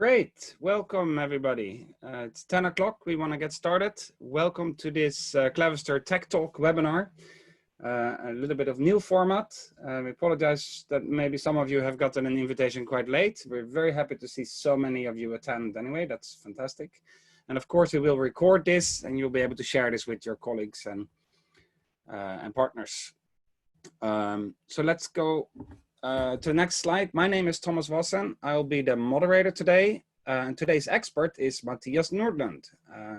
Great, welcome everybody. It's 10 o'clock, we want to get started. Welcome to this Clavister Tech Talk webinar. A little bit of new format. We apologize that maybe some of you have gotten an invitation quite late. We're very happy to see so many of you attend anyway, that's fantastic. And of course we will record this and you'll be able to share this with your colleagues and partners. So let's go to the next slide. My name is Thomas Wassen. I'll be the moderator today. And today's expert is Matthias Nordlund.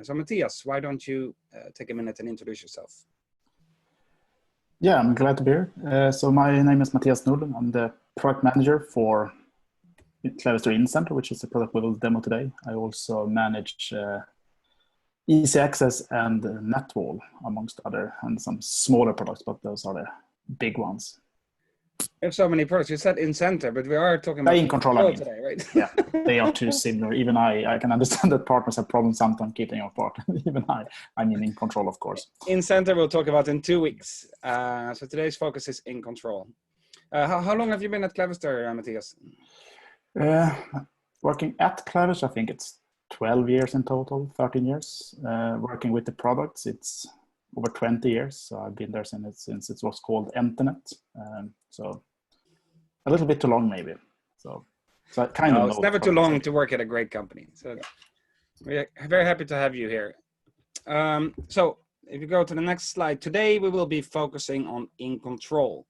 So Matthias, why don't you take a minute and introduce yourself? Yeah, I'm glad to be here. So my name is Matthias Nordlund. I'm the product manager for Clavister InControl, which is the product we will demo today. I also manage easy access and NetWall, amongst other, and some smaller products, but those are the big ones. We have so many products. You said InCenter, but we are talking about InControl, I mean. today, right? Yeah, they are too similar. Even I can understand that partners have problems sometimes keeping apart. Even I mean InControl, of course. InCenter we'll talk about in 2 weeks. So today's focus is InControl. How long have you been at Clavister, Matthias? Working at Clavister, I think it's 12 years in total, 13 years. Working with the products, it's over 20 years. So I've been there since it was called Internet. So a little bit too long, maybe. So I kind of know. It's never too long to work at a great company. So we're very happy to have you here. So if you go to the next slide, today we will be focusing on InControl.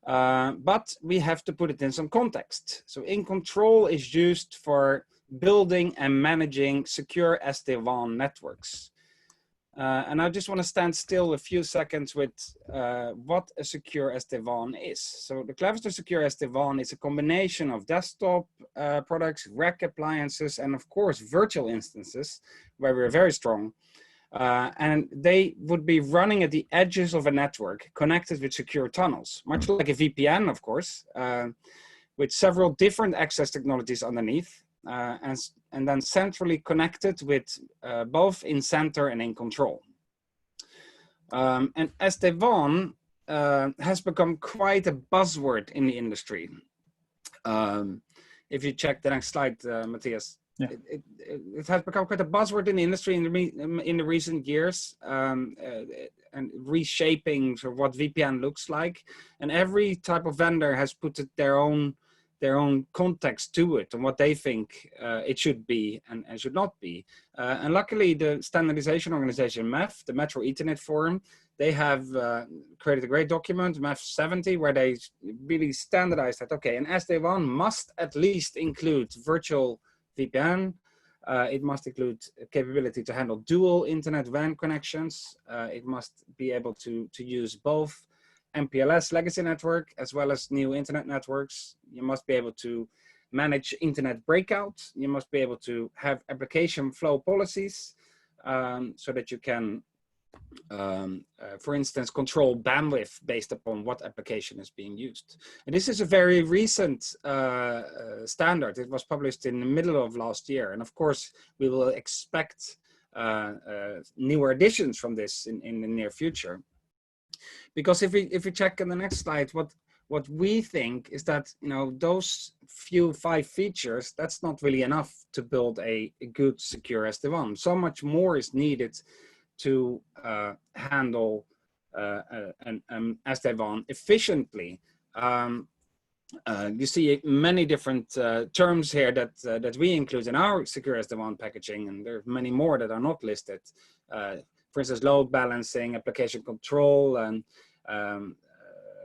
But we have to put it in some context. So InControl is used for building and managing secure SD-WAN networks. And I just want to stand still a few seconds with what a secure SD-WAN is. So the Clavister Secure SD-WAN is a combination of desktop products, rack appliances, and of course virtual instances where we're very strong. And they would be running at the edges of a network connected with secure tunnels, much like a VPN, of course, with several different access technologies underneath. And then centrally connected with both InCenter and InControl. And SD-WAN has become quite a buzzword in the industry. If you check the next slide, Matthias, yeah. It has become quite a buzzword in the industry in the recent years, and reshaping sort of what VPN looks like. And every type of vendor has put their own context to it and what they think it should be and should not be. And luckily, the standardization organization MEF, the Metro Ethernet Forum, they have created a great document, MEF 70, where they really standardized that, okay, an SD-WAN must at least include virtual VPN. It must include capability to handle dual internet WAN connections. It must be able to use both MPLS legacy network as well as new internet networks. You must be able to manage internet breakout. You must be able to have application flow policies so that you can, for instance, control bandwidth based upon what application is being used. And this is a very recent standard. It was published in the middle of last year. And of course, we will expect newer additions from this in the near future. Because if we check in the next slide, what we think is that, you know, those 5 features, that's not really enough to build a good secure SD-WAN. So much more is needed to handle an SD-WAN efficiently. You see many different terms here that we include in our secure SD-WAN packaging, and there are many more that are not listed. For instance, load balancing, application control, and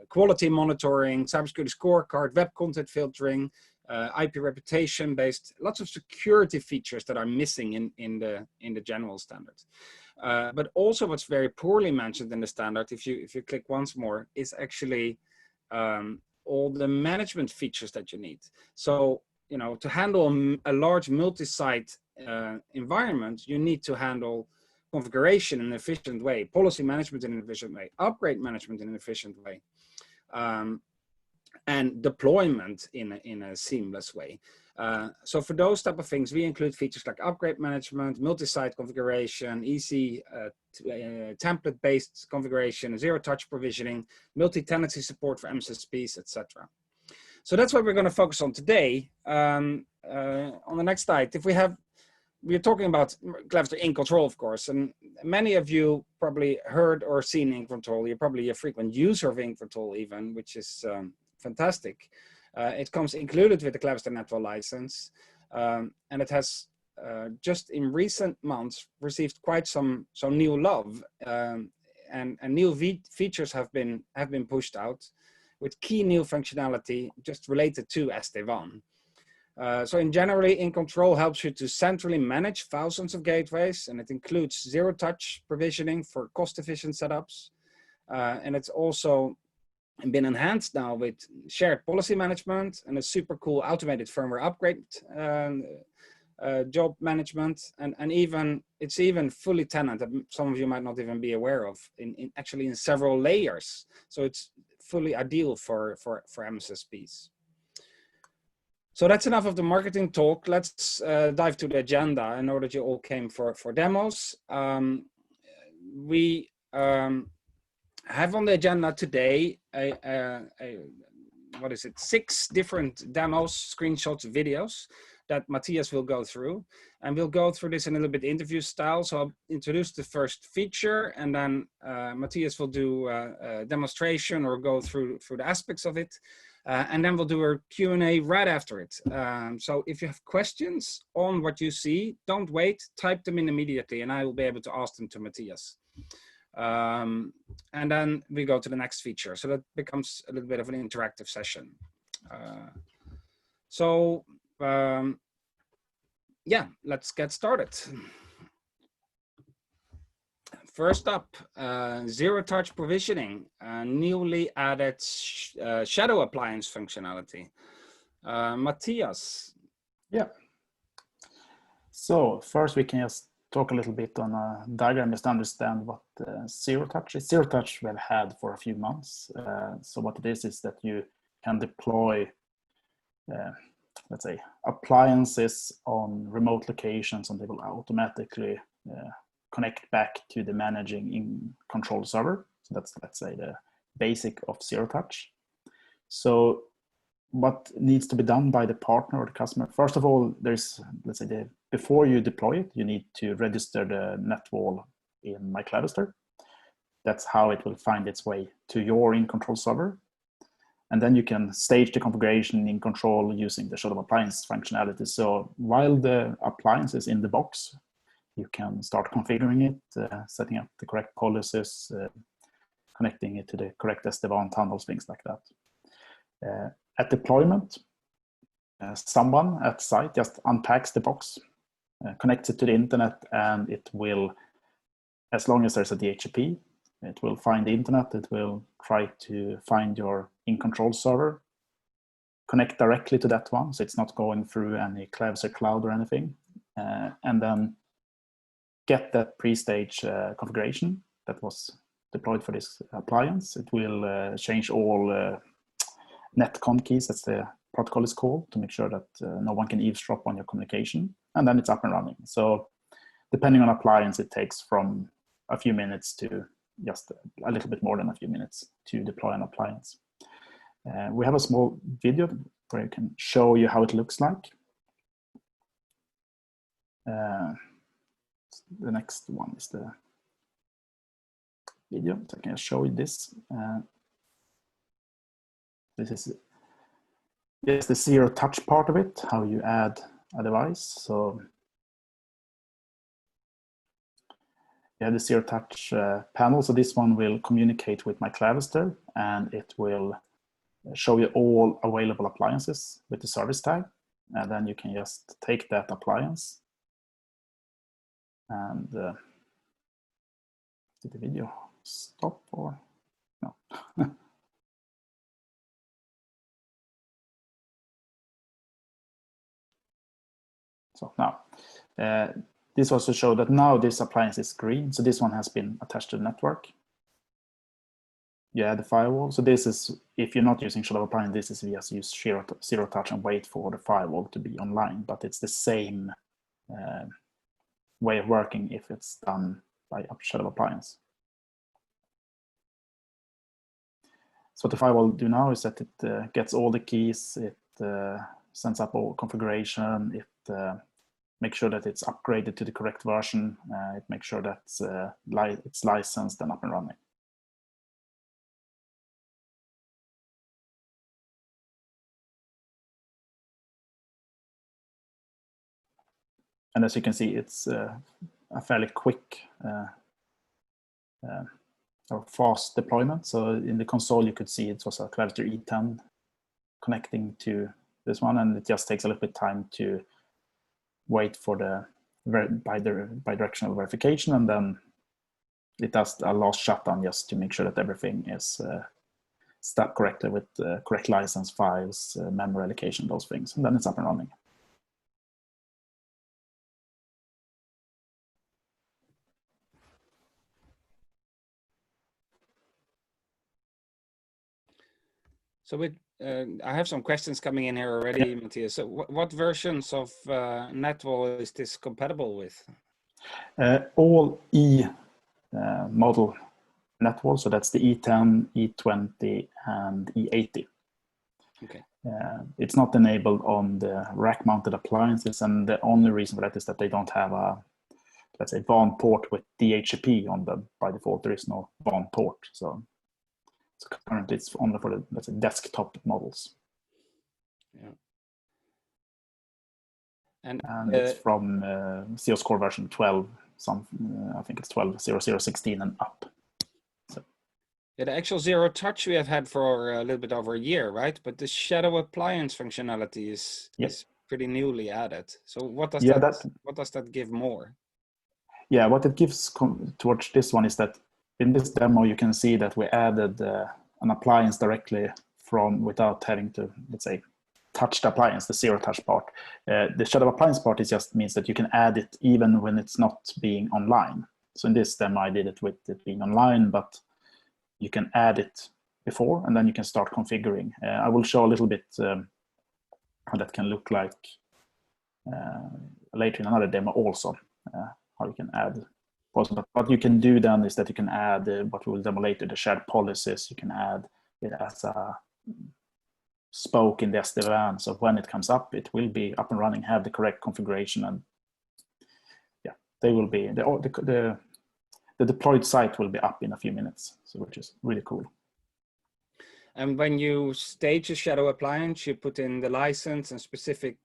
quality monitoring, cybersecurity scorecard, web content filtering, IP reputation based, lots of security features that are missing in the general standard. But also what's very poorly mentioned in the standard, if you click once more, is actually all the management features that you need. So, you know, to handle a large multi-site environment, you need to handle configuration in an efficient way, policy management in an efficient way, upgrade management in an efficient way, and deployment in a seamless way. So for those type of things, we include features like upgrade management, multi-site configuration, easy template-based configuration, zero-touch provisioning, multi-tenancy support for MSSPs, etc. So that's what we're going to focus on today, on on the next slide, we're talking about Clavister InControl, of course, and many of you probably heard or seen InControl. You're probably a frequent user of InControl even, which is fantastic. It comes included with the Clavister Network license, and it has just in recent months received quite some new love, and new features have been pushed out with key new functionality just related to SD-WAN. So in generally, InControl helps you to centrally manage thousands of gateways, and it includes zero-touch provisioning for cost-efficient setups. And it's also been enhanced now with shared policy management and a super cool automated firmware upgrade job management, and even it's even fully tenant that some of you might not even be aware of actually in several layers. So it's fully ideal for MSSPs. So that's enough of the marketing talk. Let's dive to the agenda. I know that you all came for demos. We have on the agenda today what is it, 6 different demos, screenshots, videos that Matthias will go through. And we'll go through this in a little bit interview style. So I'll introduce the first feature, and then Matthias will do a demonstration or go through the aspects of it. And then we'll do a Q&A right after it. So if you have questions on what you see, don't wait, type them in immediately, and I will be able to ask them to Matthias. And then we go to the next feature. So that becomes a little bit of an interactive session. Yeah, let's get started. First up, zero-touch provisioning, newly added shadow appliance functionality. Matthias. Yeah. So first we can just talk a little bit on a diagram just to understand what zero-touch is. Zero-touch we've had for a few months. So what it is that you can deploy let's say appliances on remote locations, and they will automatically connect back to the managing InControl server. So that's, let's say, the basic of zero touch. So what needs to be done by the partner or the customer? First of all, there's, let's say, before you deploy it, you need to register the net wall in my Clavister. That's how it will find its way to your InControl server. And then you can stage the configuration in InControl using the shadow appliance functionality. So while the appliance is in the box, you can start configuring it, setting up the correct policies, connecting it to the correct SD-WAN tunnels, things like that. At deployment, someone at site just unpacks the box, connects it to the internet, and it will, as long as there's a DHCP, it will find the internet, it will try to find your InControl server, connect directly to that one, so it's not going through any Clavister cloud or anything, and then get that pre-stage configuration that was deployed for this appliance. It will change all netcon keys, that's the protocol is called, to make sure that no one can eavesdrop on your communication, and then it's up and running. So depending on appliance, it takes from a few minutes to just a little bit more than a few minutes to deploy an appliance. We have a small video where I can show you how it looks like. The next one is the video, so I can show you this. This is just the zero touch part of it, how you add a device. So you have the zero touch panel. So this one will communicate with my Clavister, and it will show you all available appliances with the service tag. And then you can just take that appliance and did the video stop or no? So now, this also shows that now this appliance is green. So this one has been attached to the network. You add the firewall. So this is, if you're not using shadow appliance, this is we just use zero touch and wait for the firewall to be online. But it's the same way of working if it's done by a shadow appliance. So what the firewall do now is that it gets all the keys, it sends up all configuration. It makes sure that it's upgraded to the correct version. It makes sure that it's licensed and up and running. And as you can see, it's a fairly quick or fast deployment. So in the console, you could see it was a Clavister E10 connecting to this one, and it just takes a little bit of time to wait for the bidirectional verification, and then it does a last shutdown just to make sure that everything is stuck correctly with correct license files, memory allocation, those things, and then it's up and running. So I have some questions coming in here already, Matthias. So what versions of NetWall is this compatible with? All E model NetWall, so that's the E10, E20, and E80. Okay. It's not enabled on the rack-mounted appliances, and the only reason for that is that they don't have a, let's say, WAN port with DHCP on them. By default, there is no WAN port. So currently it's only for the, let's say, desktop models. Yeah. And it's from COS Core version 12, I think it's 12.00.16 and up. So. Yeah, the actual zero touch we have had for a little bit over a year, right? But the shadow appliance functionality is pretty newly added. So what does what does that give more? Yeah, what it gives towards this one is that in this demo, you can see that we added an appliance directly from without having to, let's say, touch the appliance, the zero touch part. The shadow appliance part is just means that you can add it even when it's not being online. So in this demo, I did it with it being online, but you can add it before, and then you can start configuring. I will show a little bit how that can look like later in another demo also, how you can add. What you can do then is that you can add what we will demo later, the shared policies. You can add it as a spoke in the SD-WAN. So when it comes up, it will be up and running, have the correct configuration, and yeah, they will be the deployed site will be up in a few minutes. So which is really cool. And when you stage a shadow appliance, you put in the license and specific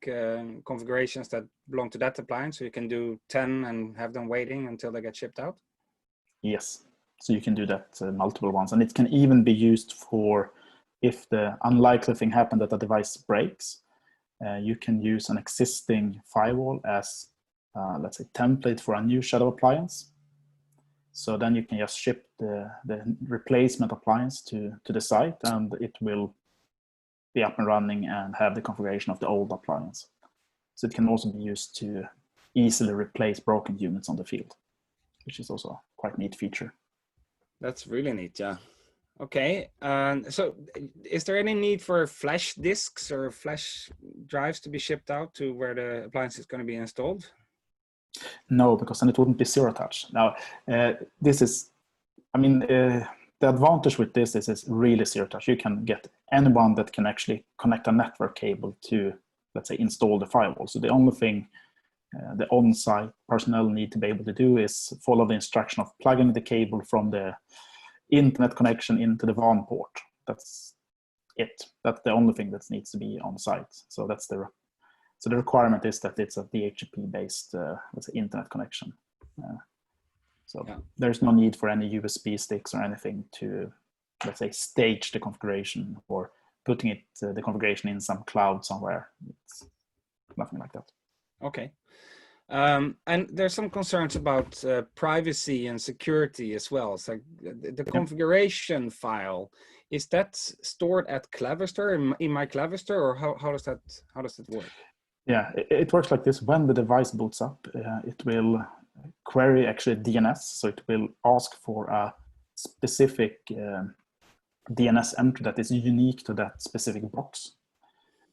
configurations that belong to that appliance. So you can do 10 and have them waiting until they get shipped out? Yes. So you can do that multiple ones. And it can even be used for if the unlikely thing happened that the device breaks, you can use an existing firewall as, let's say, template for a new shadow appliance. So then you can just ship the replacement appliance to the site, and it will be up and running and have the configuration of the old appliance. So it can also be used to easily replace broken units on the field, which is also a quite neat feature. That's really neat, yeah. Okay, so is there any need for flash disks or flash drives to be shipped out to where the appliance is going to be installed? No, because then it wouldn't be zero touch. Now, this is, I mean, the advantage with this is it's really zero touch. You can get anyone that can actually connect a network cable to, let's say, install the firewall. So the only thing the on-site personnel need to be able to do is follow the instruction of plugging the cable from the internet connection into the WAN port. That's it. That's the only thing that needs to be on site. So that's the requirement is that it's a DHCP-based, let's say, internet connection. There's no need for any USB sticks or anything to, let's say, stage the configuration or putting it the configuration in some cloud somewhere. It's nothing like that. Okay. And there's some concerns about privacy and security as well. So the configuration file, is that stored at Clavister in my Clavister, or how does that work? Yeah, it works like this. When the device boots up, it will query actually DNS. So it will ask for a specific DNS entry that is unique to that specific box.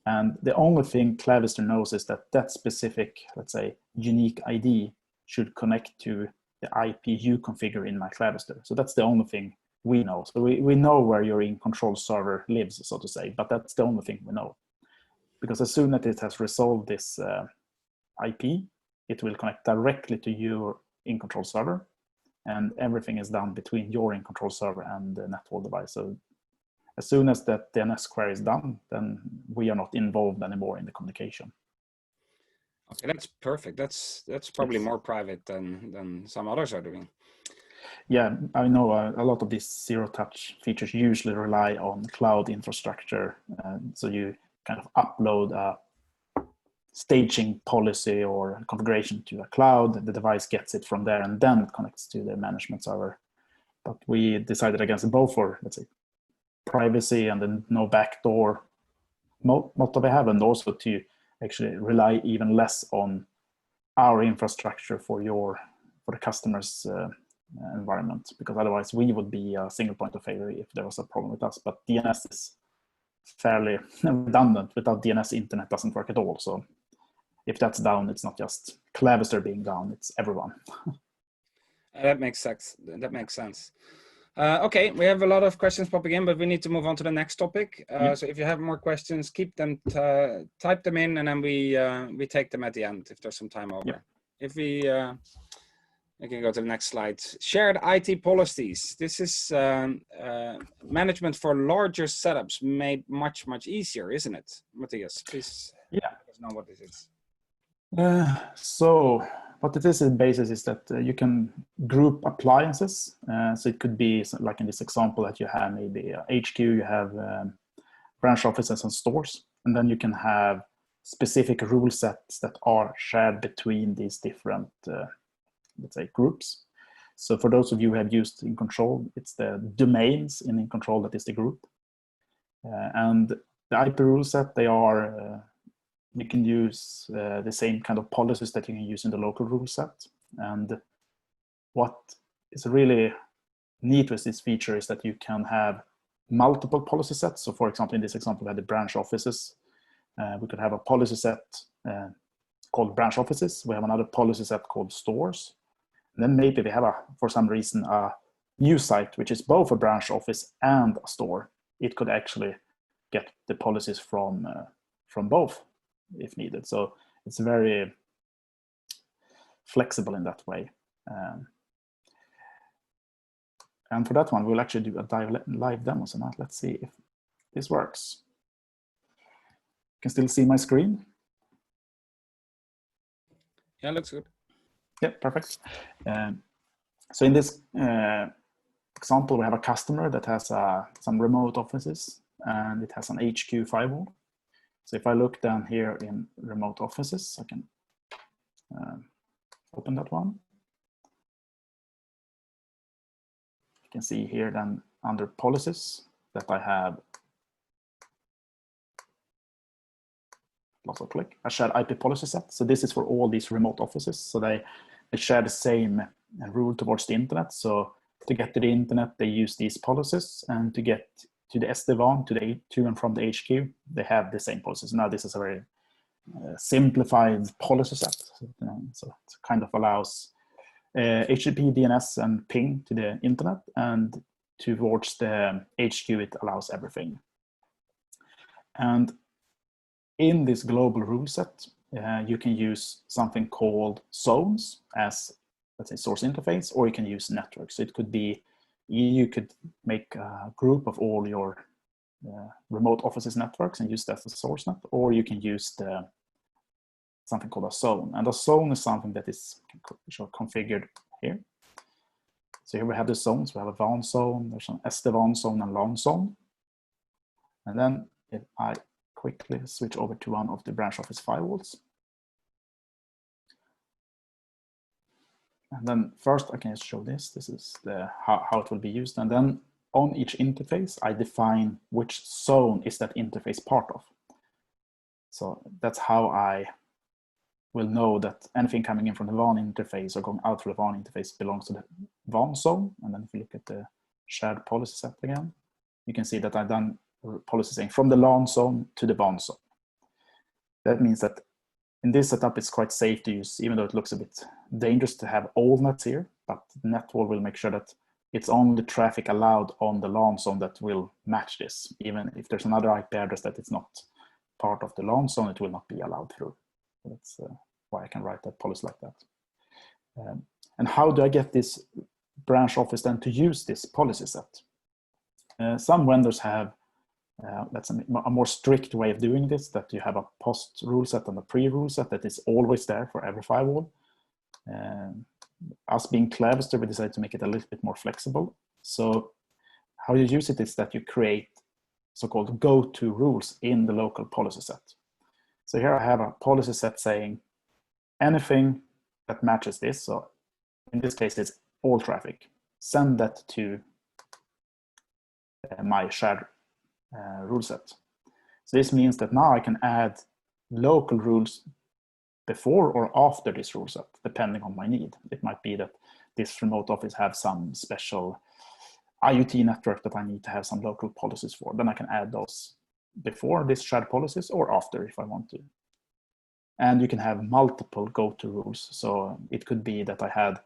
And the only thing Clavister knows is that that specific, let's say, unique ID should connect to the IP you configure in my Clavister. So that's the only thing we know. So we know where your InControl server lives, so to say, but that's the only thing we know. because as soon as it has resolved this IP, it will connect directly to your InControl server, and everything is done between your InControl server and the NetWall device. So as soon as that DNS query is done, then we are not involved anymore in the communication. Okay, that's perfect. That's probably more private than some others are doing. Yeah, I know a lot of these zero-touch features usually rely on cloud infrastructure. So you kind of upload a staging policy or configuration to a cloud, the device gets it from there, and then it connects to the management server. But we decided against both for, let's say, privacy and then no backdoor motto we have, and also to actually rely even less on our infrastructure for the customer's environment, because otherwise we would be a single point of failure if there was a problem with us. But DNS is fairly redundant. Without DNS, internet doesn't work at all. So if that's down, it's not just Clavister being down, it's everyone. That makes sense. That makes sense. Okay, we have a lot of questions popping in, but we need to move on to the next topic. So if you have more questions, keep them, type them in, and then we take them at the end if there's some time over. Yep. If we can go to the next slide. Shared IT policies. This is management for larger setups made much easier, isn't it, Matthias? Please let us know what this is. So what it is in basis is that you can group appliances. So it could be like in this example that you have maybe HQ, you have branch offices and stores, and then you can have specific rule sets that are shared between these different, let's say, groups. So for those of you who have used InControl, it's the domains in InControl that is the group. And the IP rule set, they are you can use the same kind of policies that you can use in the local rule set. And what is really neat with this feature is that you can have multiple policy sets. So for example, in this example, we had the branch offices. We could have a policy set called branch offices. We have another policy set called stores. And then maybe we have, for some reason, a new site, which is both a branch office and a store. It could actually get the policies from both if needed. So it's very flexible in that way. And for that one, we'll actually do a live demo. So now let's see if this works. You can still see my screen. Yeah, looks good. Yeah, perfect. So in this example, we have a customer that has some remote offices, and it has an HQ firewall. So if I look down here in remote offices, I can open that one. You can see here then under policies that I have lots of click, a shared IP policy set. So this is for all these remote offices. So they share the same rule towards the internet. So to get to the internet, they use these policies, and to get to the SD-WAN, to and from the HQ, they have the same policies. Now this is a very simplified policy set. So it kind of allows HTTP, DNS, and ping to the internet, and towards the HQ, it allows everything. And in this global rule set, you can use something called zones as, let's say, source interface, or you can use networks. So it could be, you could make a group of all your remote offices networks and use that as a source net, or you can use something called a zone. And a zone is something that is configured here. So here we have the zones. We have a WAN zone, there's an SD-WAN zone and LAN zone. And then if I quickly switch over to one of the branch office firewalls. And then first I can just show this. This is how it will be used. And then on each interface, I define which zone is that interface part of. So that's how I will know that anything coming in from the WAN interface or going out through the WAN interface belongs to the WAN zone. And then if you look at the shared policy set again, you can see that I've done policy saying from the LAN zone to the WAN zone. That means that in this setup, it's quite safe to use, even though it looks a bit dangerous to have all nets here, but NetWall will make sure that it's only traffic allowed on the LAN zone that will match this, even if there's another IP address that it's not part of the LAN zone, it will not be allowed through. That's why I can write that policy like that. And how do I get this branch office then to use this policy set? Some vendors have that's a more strict way of doing this, that you have a post rule set and a pre rule set that is always there for every firewall. Us being Clavister, we decided to make it a little bit more flexible. So how you use it is that you create so-called go-to rules in the local policy set. So here I have a policy set saying anything that matches this. So in this case, it's all traffic. Send that to my shared rule set. So this means that now I can add local rules before or after this rule set, depending on my need. It might be that this remote office have some special IoT network that I need to have some local policies for. Then I can add those before this shared policies or after if I want to. And you can have multiple go-to rules. So it could be that I had,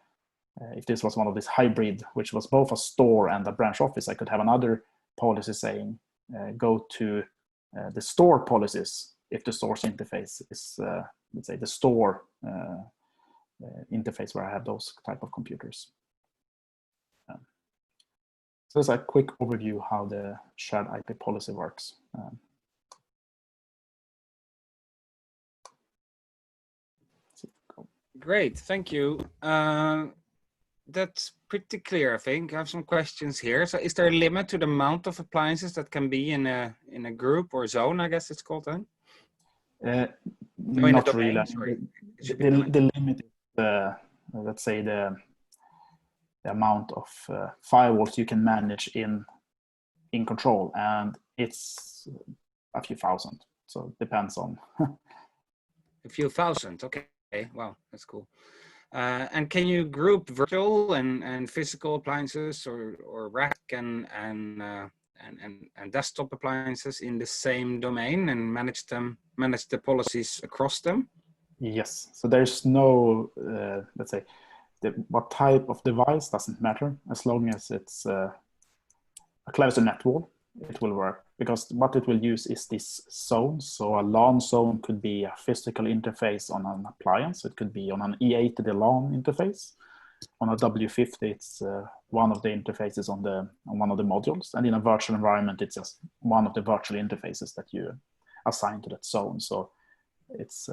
if this was one of these hybrid, which was both a store and a branch office, I could have another policy saying go to the store policies if the store's interface is, let's say, the store interface where I have those type of computers. So that's a quick overview how the shared IP policy works. Great, thank you. That's pretty clear, I think. I have some questions here. So is there a limit to the amount of appliances that can be in a group or zone, I guess it's called then? Not really. The limit is, let's say, the amount of firewalls you can manage in control, and it's a few thousand. So it depends on. A few thousand, okay. Wow, that's cool. And can you group virtual and physical appliances or rack and desktop appliances in the same domain and manage the policies across them? Yes. So there's no, let's say, what type of device doesn't matter as long as it's a Clavister NetWall. It will work, because what it will use is this zone. So a LAN zone could be a physical interface on an appliance. It could be on an E80 LAN interface. On a W50, it's one of the interfaces on one of the modules. And in a virtual environment, it's just one of the virtual interfaces that you assign to that zone. So it's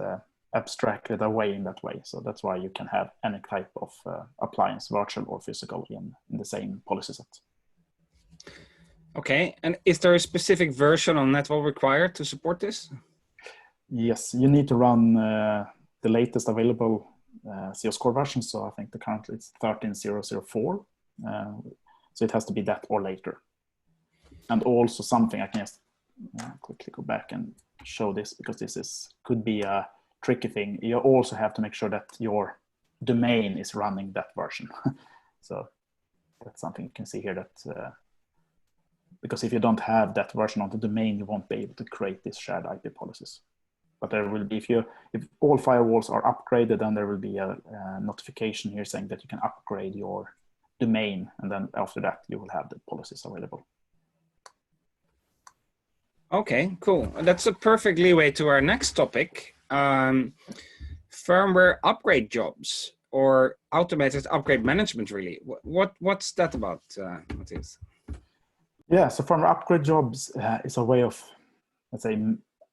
abstracted away in that way. So that's why you can have any type of appliance, virtual or physical, in the same policy set. Okay, and is there a specific version on NetWall required to support this? Yes, you need to run the latest available COS core version. So I think currently it's 13.0.04. So it has to be that or later. And also something I can just quickly go back and show this, because this could be a tricky thing. You also have to make sure that your domain is running that version. So that's something you can see here, that because if you don't have that version on the domain, you won't be able to create these shared IP policies. But there will be, if all firewalls are upgraded, then there will be a notification here saying that you can upgrade your domain, and then after that you will have the policies available. Okay, cool. That's a perfect leeway to our next topic, firmware upgrade jobs, or automated upgrade management, really. What's that about, Matthias? Yeah, so firmware upgrade jobs is a way of, let's say,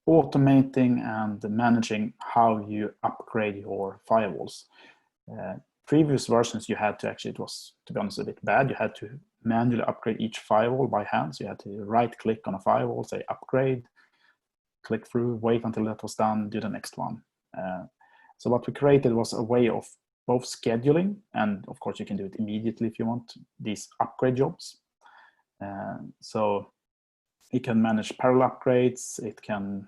automating and managing how you upgrade your firewalls. Previous versions you had to actually, it was, to be honest, a bit bad. You had to manually upgrade each firewall by hand. So you had to right click on a firewall, say upgrade, click through, wait until that was done, do the next one. So what we created was a way of both scheduling, and of course you can do it immediately if you want, these upgrade jobs. So it can manage parallel upgrades. It can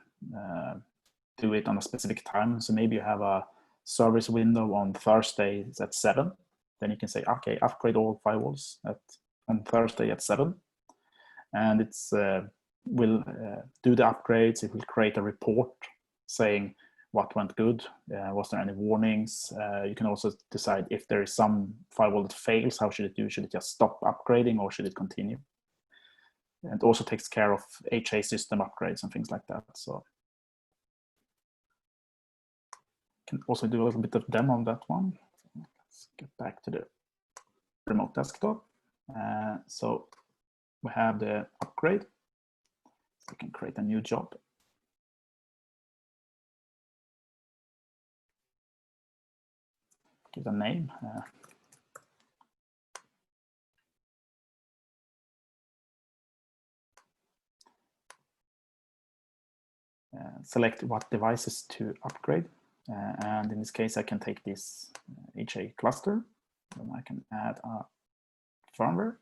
do it on a specific time. So maybe you have a service window on Thursday at 7. Then you can say, okay, upgrade all firewalls on Thursday at 7. And it's will do the upgrades. It will create a report saying what went good. Was there any warnings? You can also decide if there is some firewall that fails, how should it do? Should it just stop upgrading or should it continue? And also takes care of HA system upgrades and things like that. So can also do a little bit of demo on that one. Let's get back to the remote desktop. So we have the upgrade. So we can create a new job. Give a name. Select what devices to upgrade. And in this case, I can take this HA cluster, and I can add a firmware.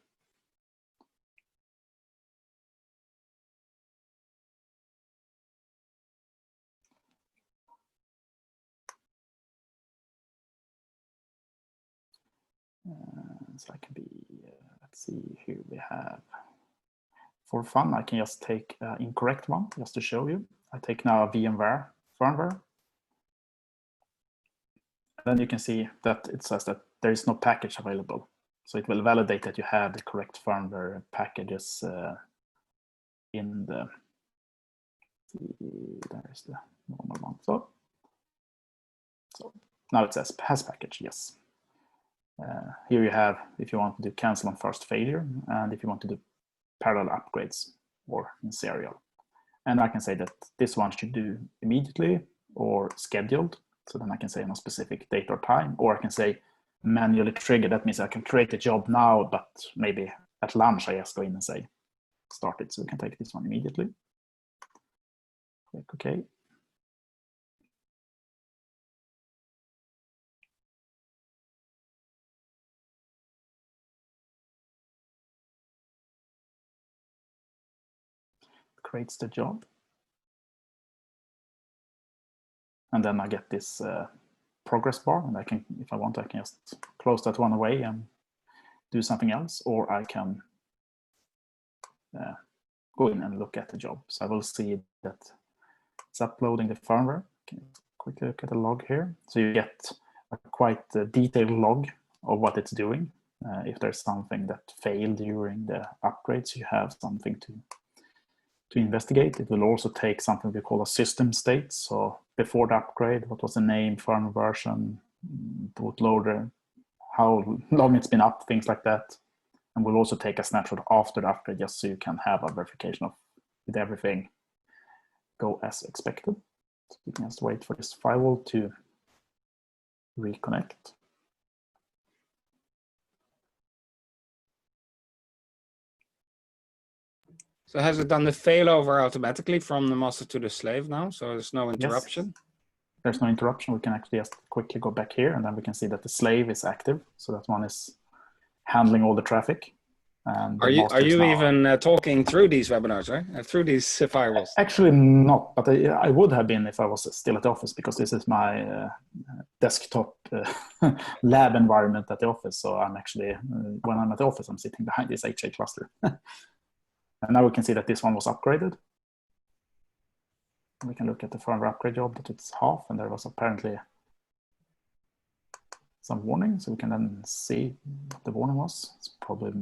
So I can be, let's see, here we have, for fun, I can just take an incorrect one just to show you. I take now a VMware firmware. Then you can see that it says that there is no package available. So it will validate that you have the correct firmware packages in the, there is the normal one. So now it says has package, yes. Here you have if you want to do cancel on first failure and if you want to do parallel upgrades or in serial. And I can say that this one should do immediately or scheduled. So then I can say on a specific date or time, or I can say manually trigger. That means I can create a job now, but maybe at lunch I just go in and say start it. So we can take this one immediately. Click OK. Creates the job. And then I get this progress bar, and I can, if I want, I can just close that one away and do something else, or I can go in and look at the job. So I will see that it's uploading the firmware. Can quickly look at the log here. So you get a quite detailed log of what it's doing. If there's something that failed during the upgrades, you have something to investigate. It will also take something we call a system state. So before the upgrade, what was the name, firmware version, bootloader, how long it's been up, things like that. And we'll also take a snapshot after the upgrade just so you can have a verification of did everything go as expected. So you can just wait for this firewall to reconnect. So has it done the failover automatically from the master to the slave now? So there's no interruption? Yes. There's no interruption. We can actually just quickly go back here and then we can see that the slave is active. So that one is handling all the traffic. And are you even talking through these webinars, right? Through these firewalls? Actually not, but I would have been if I was still at the office because this is my desktop lab environment at the office. So I'm actually, when I'm at the office, I'm sitting behind this HA cluster. And now we can see that this one was upgraded. We can look at the firmware upgrade job that it's half, and there was apparently some warning. So we can then see what the warning was. It's probably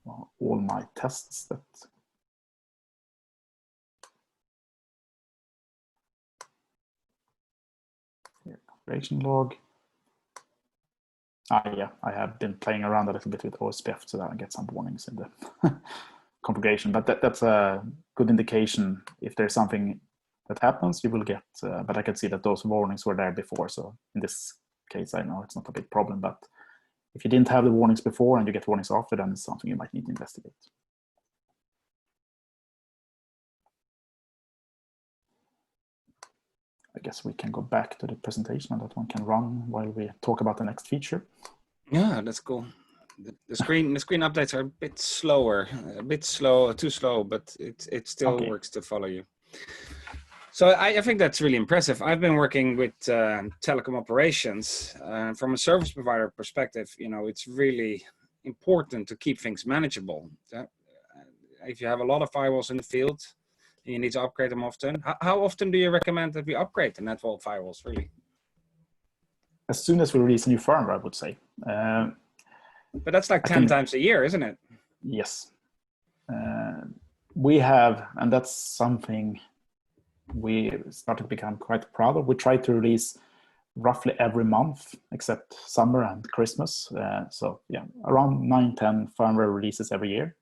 well, all my tests that here, configuration log. Yeah, I have been playing around a little bit with OSPF so that I get some warnings in the configuration, but that's a good indication. If there's something that happens, you will get, but I can see that those warnings were there before. So in this case, I know it's not a big problem, but if you didn't have the warnings before and you get warnings after, then it's something you might need to investigate. I guess we can go back to the presentation and that one can run while we talk about the next feature. Yeah, that's cool. The screen updates are a bit slower, too slow, but it still works to follow you. So I think that's really impressive. I've been working with telecom operations from a service provider perspective. You know, it's really important to keep things manageable. If you have a lot of firewalls in the field, you need to upgrade them often. How often do you recommend that we upgrade the network firewalls, really? As soon as we release a new firmware, I would say. But that's like 10 times a year, isn't it? Yes. We have, and that's something we started to become quite proud of. We try to release roughly every month except summer and Christmas. So yeah, around 9-10 firmware releases every year.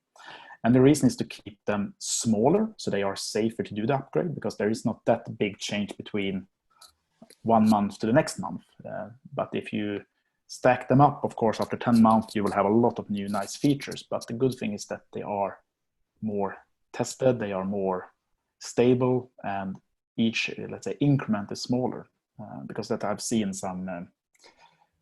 And the reason is to keep them smaller so they are safer to do the upgrade, because there is not that big change between one month to the next month. But if you stack them up, of course, after 10 months, you will have a lot of new nice features. But the good thing is that they are more tested, they are more stable, and each, let's say, increment is smaller. Because that I've seen some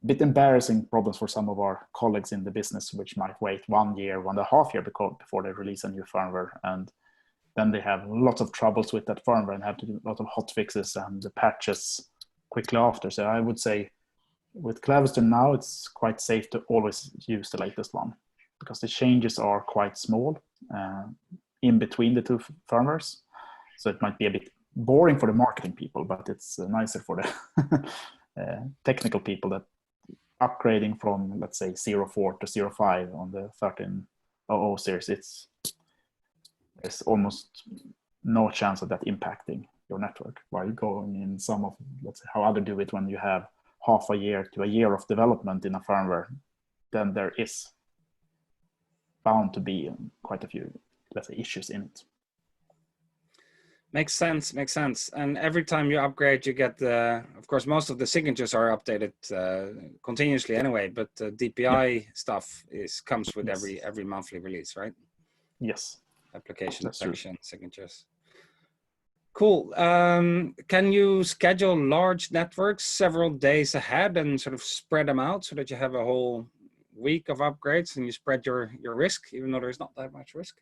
bit embarrassing problems for some of our colleagues in the business, which might wait 1 year, 1.5 years before they release a new firmware. And then they have lots of troubles with that firmware and have to do a lot of hot fixes and the patches quickly after. So I would say with Clavister now, it's quite safe to always use the latest one, because the changes are quite small in between the two firmwares. So it might be a bit boring for the marketing people, but it's nicer for the technical people that upgrading from, let's say, 04 to 05 on the 1300 series, there's almost no chance of that impacting your network. While going in some of, let's say, how others do it, when you have half a year to a year of development in a firmware, then there is bound to be quite a few, let's say, issues in it. Makes sense, makes sense. And every time you upgrade, you get of course, most of the signatures are updated continuously anyway, but DPI stuff comes with every monthly release, right? Yes. Application That's detection, true. signatures. Cool. Can you schedule large networks several days ahead and sort of spread them out so that you have a whole week of upgrades and you spread your risk, even though there's not that much risk?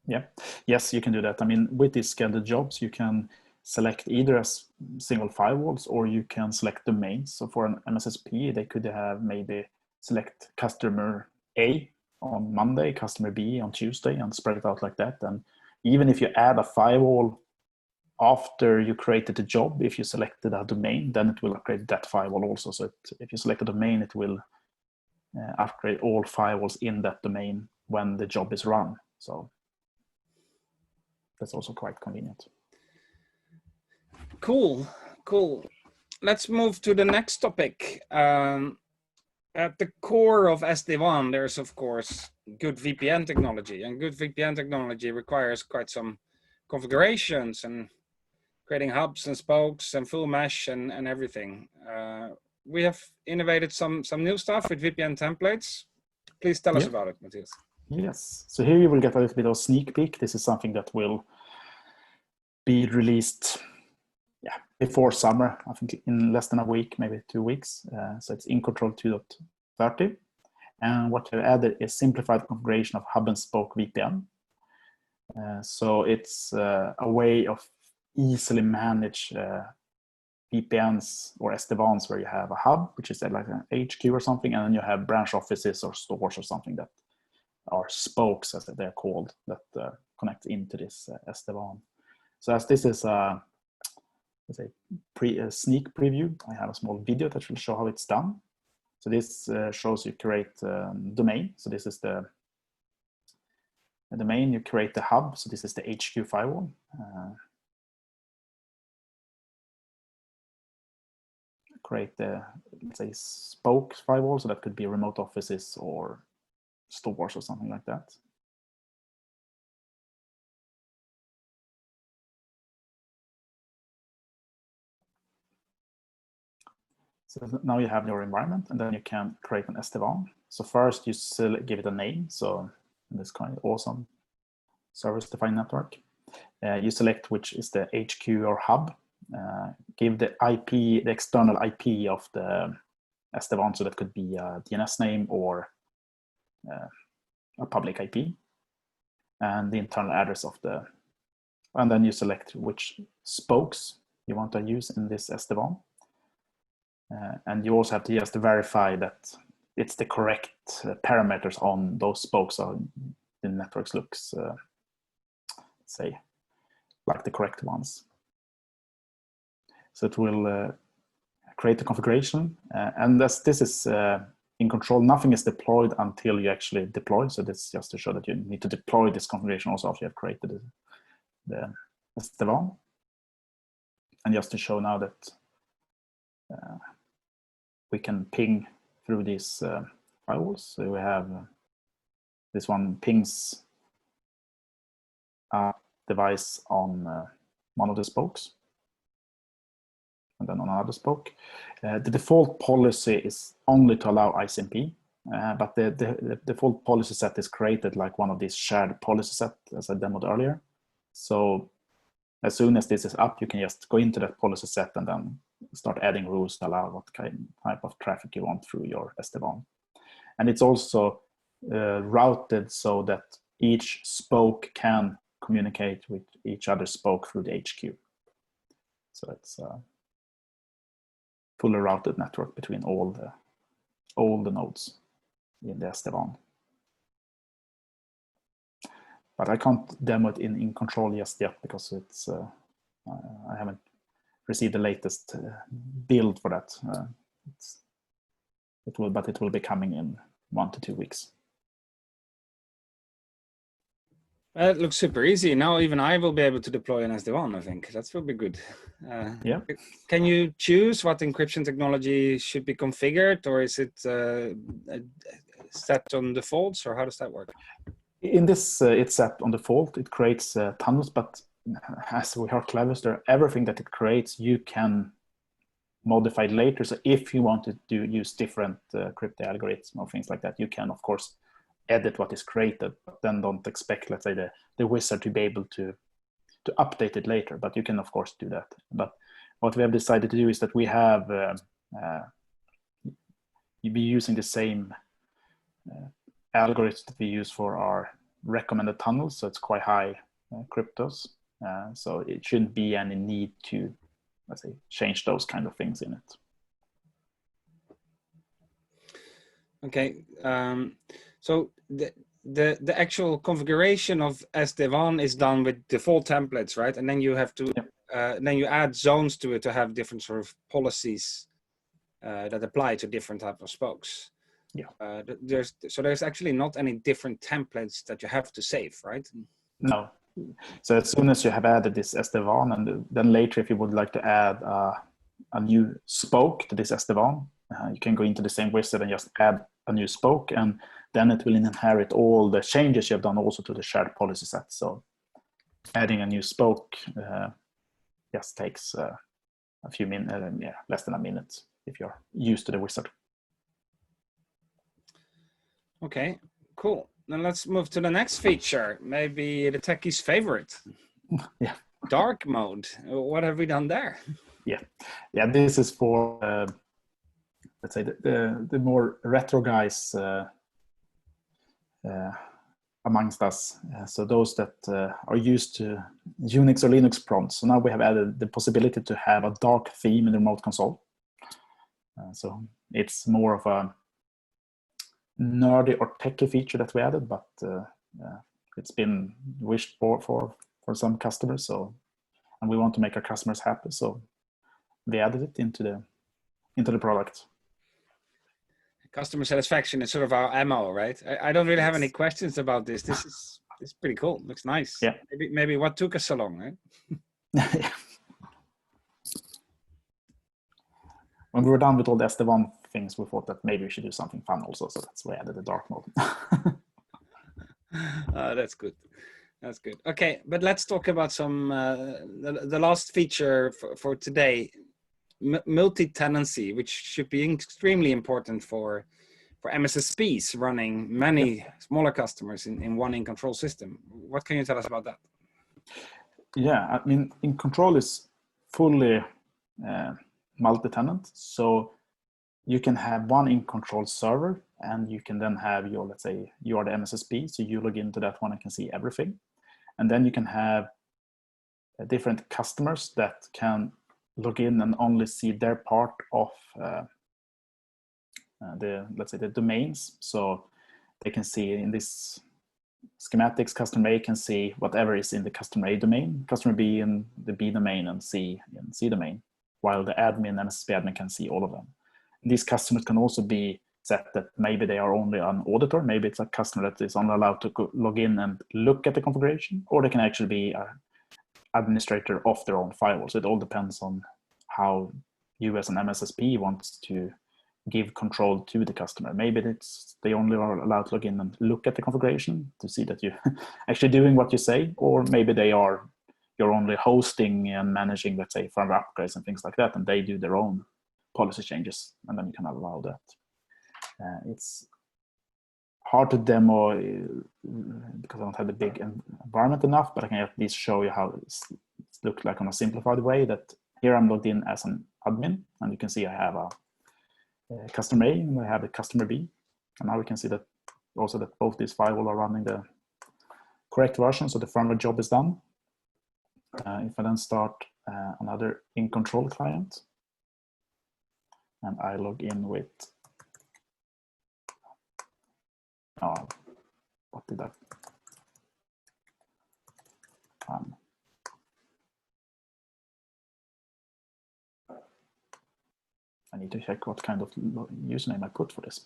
Yeah, yes, you can do that. I mean, with these scheduled jobs, you can select either as single firewalls or you can select domains. So for an MSSP, they could have maybe select customer A on Monday, customer B on Tuesday, and spread it out like that. And even if you add a firewall after you created the job, if you selected a domain, then it will upgrade that firewall also. So if you select a domain, it will upgrade all firewalls in that domain when the job is run. So that's also quite convenient. Cool, cool. Let's move to the next topic. At the core of SD-WAN, there's of course good VPN technology, and good VPN technology requires quite some configurations and creating hubs and spokes and full mesh and everything. We have innovated some new stuff with VPN templates. Please tell us about it, Matthias. Yes, so here you will get a little bit of a sneak peek. This is something that will be released before summer, I think in less than a week, maybe 2 weeks. So it's InControl 2.30. And what we've added is simplified configuration of hub and spoke VPN. So it's a way of easily manage VPNs or SD-WANs where you have a hub, which is like an HQ or something, and then you have branch offices or stores or something that are spokes, as they're called, that connect into this SD-WAN. So as this is a sneak preview, I have a small video that will show how it's done. So this shows you create domain. So this is the domain. You create the hub. So this is the HQ firewall. Create the, let's say, spoke firewall. So that could be remote offices or stores or something like that. So now you have your environment, and then you can create an SD-WAN. So first you give it a name. So in this kind of awesome service-defined network, you select which is the HQ or hub. Give the IP, the external IP of the SD-WAN. So that could be a DNS name or a public IP, and the internal address of the. And then you select which spokes you want to use in this SD-WAN. And you also have to just verify that it's the correct parameters on those spokes, so the networks looks, say, like the correct ones. So it will create the configuration, and as this is InControl, nothing is deployed until you actually deploy. So this is just to show that you need to deploy this configuration also after you have created the SD-WAN. And just to show now that we can ping through these firewalls. So we have this one pings a device on one of the spokes, and then on another spoke. The default policy is only to allow ICMP, but the default policy set is created like one of these shared policy set, as I demoed earlier. So as soon as this is up, you can just go into that policy set and then start adding rules to allow what type of traffic you want through your SD-WAN. And it's also routed so that each spoke can communicate with each other spoke through the HQ. So it's a fully routed network between all the nodes in the SD-WAN. But I can't demo it in control just yet because it's I haven't received the latest build for that. It will be coming in 1 to 2 weeks. It looks super easy. Now even I will be able to deploy an SD-WAN, I think. That will be good. Yeah. Can you choose what encryption technology should be configured, or is it set on defaults, or how does that work? In this, it's set on default. It creates tunnels, but as we heard Clavister, everything that it creates, you can modify later. So if you wanted to use different crypto algorithms or things like that, you can, of course, edit what is created, but then don't expect, let's say, the wizard to be able to update it later. But you can, of course, do that. But what we have decided to do is that we have you'll be using the same algorithms that we use for our recommended tunnels. So it's quite high cryptos. So it shouldn't be any need to, let's say, change those kind of things in it. Okay. So the actual configuration of SD-WAN is done with default templates, right? And then you have to then you add zones to it to have different sort of policies that apply to different types of spokes. Yeah. There's actually not any different templates that you have to save, right? No. So as soon as you have added this SD-WAN, and then later if you would like to add a new spoke to this SD-WAN, you can go into the same wizard and just add a new spoke, and then it will inherit all the changes you have done also to the shared policy set. So adding a new spoke just takes a few minutes, less than a minute if you're used to the wizard. Okay, cool. Then let's move to the next feature, maybe the techie's favorite. Yeah. Dark mode. What have we done there? Yeah. This is for let's say the more retro guys amongst us. So those that are used to Unix or Linux prompts. So now we have added the possibility to have a dark theme in the remote console. So it's more of a nerdy or techy feature that we added, but it's been wished for some customers. So, and we want to make our customers happy. So we added it into the product. Customer satisfaction is sort of our MO, right? I don't really have any questions about this. This is pretty cool. Looks nice. Yeah. Maybe what took us so long, right? Yeah. When we were done with all the SD-WAN things, we thought that maybe we should do something fun also. So that's why I added the dark mode. That's good. That's good. Okay, but let's talk about some the last feature for today. Multi-tenancy, which should be extremely important for MSSPs running many smaller customers in one InControl system. What can you tell us about that? Yeah, I mean, InControl is fully multi-tenant, so you can have one InControl server, and you can then have your, let's say, you are the MSSP, so you log into that one and can see everything, and then you can have different customers that can log in and only see their part of let's say the domains. So they can see in this schematics, customer A can see whatever is in the customer A domain, customer B in the B domain, and C in C domain, while the admin and MSSP admin can see all of them. And these customers can also be set that maybe they are only an auditor, maybe it's a customer that is only allowed to log in and look at the configuration, or they can actually be administrator of their own firewall. So it all depends on how you as an MSSP wants to give control to the customer. Maybe it's they only are allowed to log in and look at the configuration to see that you're actually doing what you say, or maybe you're only hosting and managing, let's say, firmware upgrades and things like that, and they do their own policy changes, and then you can allow that. It's hard to demo because I don't have the big environment enough, but I can at least show you how it looks like on a simplified way. That here I'm logged in as an admin, and you can see I have a customer A and I have a customer B, and now we can see that also that both these firewalls are running the correct version, so the firmware job is done. If I then start another InControl client, and I log in with, what did I? I need to check what kind of username I put for this.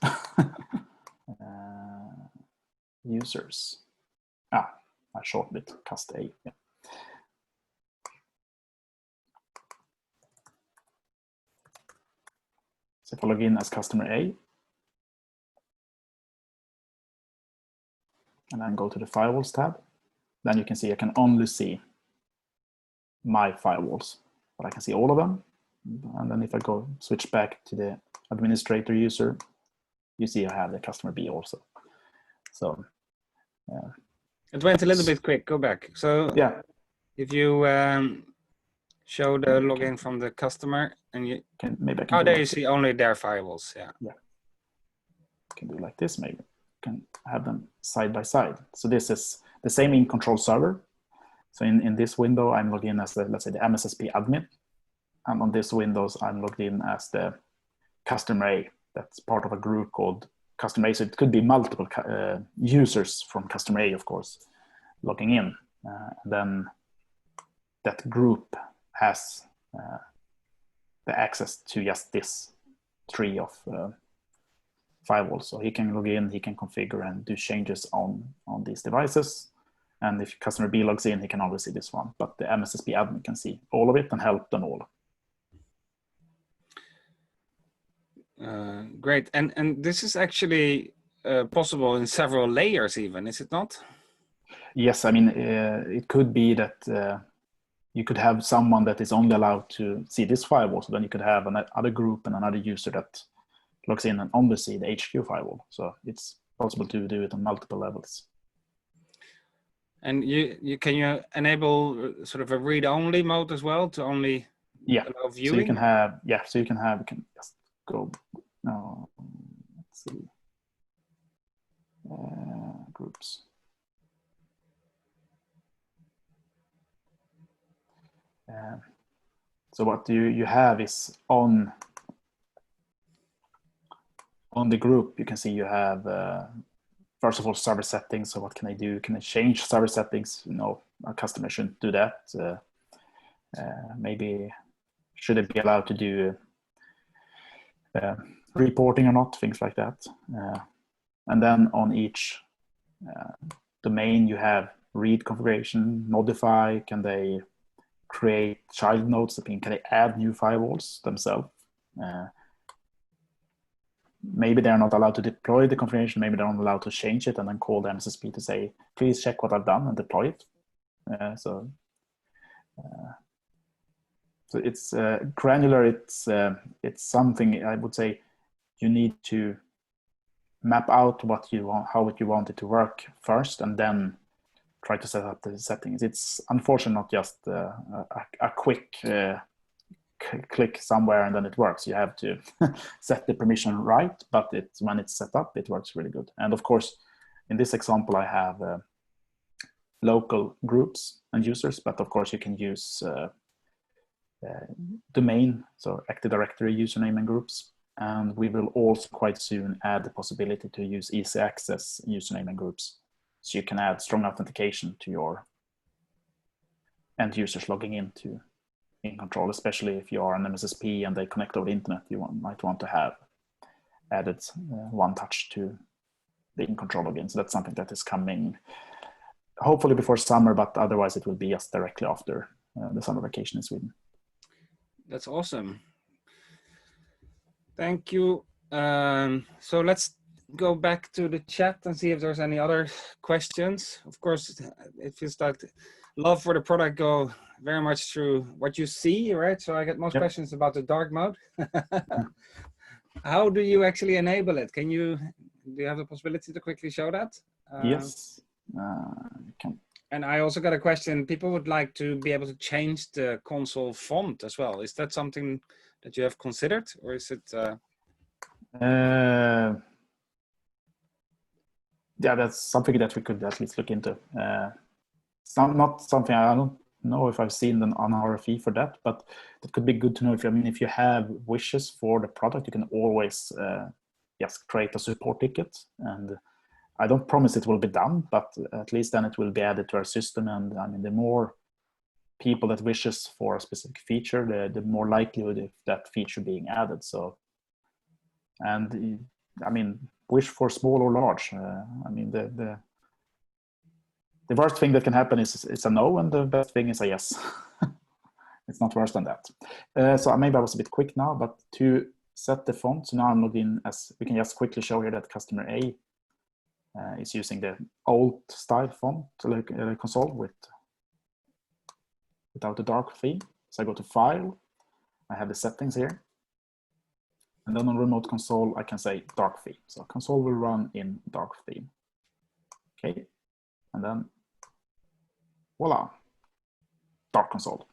Users. I shortened it, cast A. Yeah. So if I log in as customer A, and then go to the firewalls tab, then you can see I can only see my firewalls, but I can see all of them. And then if I go switch back to the administrator user, you see I have the customer B also. So it went a little bit quick. Go back. So yeah, if you show the login from the customer, and you maybe I can. Oh, there you see only their firewalls. Yeah. Yeah. Can do like this. Maybe can have them side by side. So this is the same InControl server. So in this window, I'm logged in as the, let's say, the MSSP admin. And on this Windows, I'm logged in as the customer A. That's part of a group called customer A. So it could be multiple users from customer A, of course, logging in. Then that group has the access to just this tree of firewalls. So he can log in, he can configure and do changes on these devices. And if customer B logs in, he can only see this one. But the MSSP admin can see all of it and help them all. Great, and this is actually possible in several layers even, is it not? Yes, I mean, it could be that you could have someone that is only allowed to see this firewall, so then you could have another group and another user that logs in and only see the HQ firewall. So it's possible to do it on multiple levels. And can you enable sort of a read-only mode as well to only allow viewing? So you can have, so you can just go, let's see, groups. So what you have is on the group, you can see you have, first of all, server settings. So what can I do? Can I change server settings? No, a customer shouldn't do that. Maybe should it be allowed to do reporting or not, things like that. And then on each domain, you have read configuration, modify, can they create child nodes, can they add new firewalls themselves? Maybe they're not allowed to deploy the configuration, maybe they're not allowed to change it and then call the MSSP to say, please check what I've done and deploy it. So it's granular, it's something I would say you need to map out what you want, how you want it to work first, and then try to set up the settings. It's unfortunately not just a quick click somewhere and then it works. You have to set the permission right, but when it's set up, it works really good. And of course, in this example, I have local groups and users, but of course you can use domain, so Active Directory username and groups. And we will also quite soon add the possibility to use easy access username and groups. So you can add strong authentication to your end users logging into InControl, especially if you are an MSSP and they connect over the internet, you might want to have added one touch to the InControl login. So that's something that is coming hopefully before summer, but otherwise it will be just directly after the summer vacation in Sweden. That's awesome. Thank you. So let's go back to the chat and see if there's any other questions. Of course, it feels like love for the product go very much through what you see, right? So I get most questions about the dark mode. How do you actually enable it? Do you have the possibility to quickly show that? Yes, you can. And I also got a question. People would like to be able to change the console font as well. Is that something that you have considered, or is it? Yeah, that's something that we could at least look into. It's not something, I don't know if I've seen an RFE for that, but it could be good to know. If you have wishes for the product, you can always create a support ticket. And I don't promise it will be done, but at least then it will be added to our system. And I mean, the more people that wishes for a specific feature, the more likelihood of that feature being added. So, and I mean, wish for small or large. I mean, the worst thing that can happen is a no, and the best thing is a yes. It's not worse than that. So maybe I was a bit quick now, but to set the font, so now I'm logged in as, we can just quickly show here that customer A is using the old style font console without the dark theme. So I go to File, I have the settings here. And then on remote console, I can say dark theme. So console will run in dark theme. Okay, and then voila, dark console.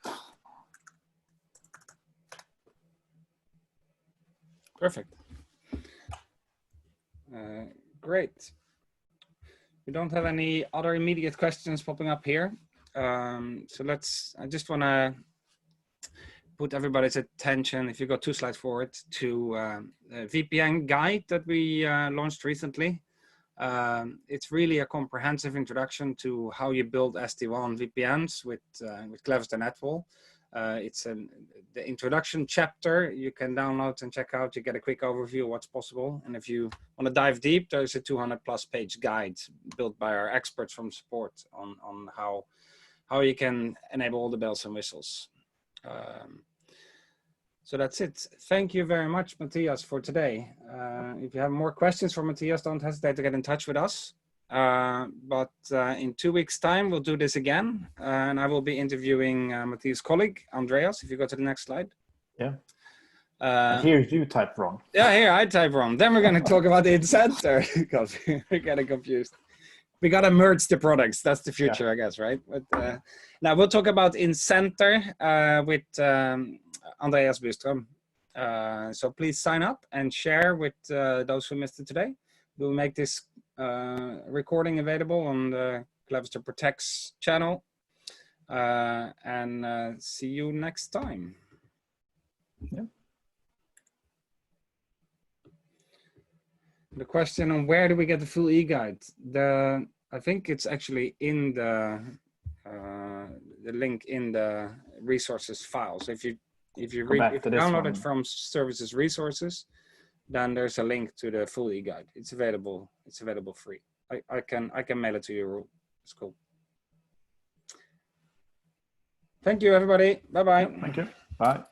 Perfect. Great. We don't have any other immediate questions popping up here. So I just want to put everybody's attention, if you go 2 slides forward, to a VPN guide that we launched recently. It's really a comprehensive introduction to how you build SD-WAN VPNs with Clavister NetWall. It's the introduction chapter you can download and check out. You get a quick overview of what's possible. And if you want to dive deep, there's a 200+ page guide built by our experts from support on how you can enable all the bells and whistles. So that's it. Thank you very much, Matthias, for today. If you have more questions for Matthias, don't hesitate to get in touch with us. But in 2 weeks' time, we'll do this again. And I will be interviewing Matthias' colleague, Andreas, if you go to the next slide. Yeah. Here you type wrong. Yeah, here I type wrong. Then we're going to talk about the incenter because we're getting confused. We got to merge the products. That's the future, I guess, right? But now we'll talk about incenter with Andreas Byström. So please sign up and share with those who missed it today. We'll make this recording available on the Clavister Protects channel. And see you next time. Yeah. The question on where do we get the full e-guide? I think it's actually in the link in the resources file. So if you download it from services resources, then there's a link to the full e-guide. It's available free. I can mail it to you. It's cool. Thank you, everybody. Bye-bye. Thank you. Bye.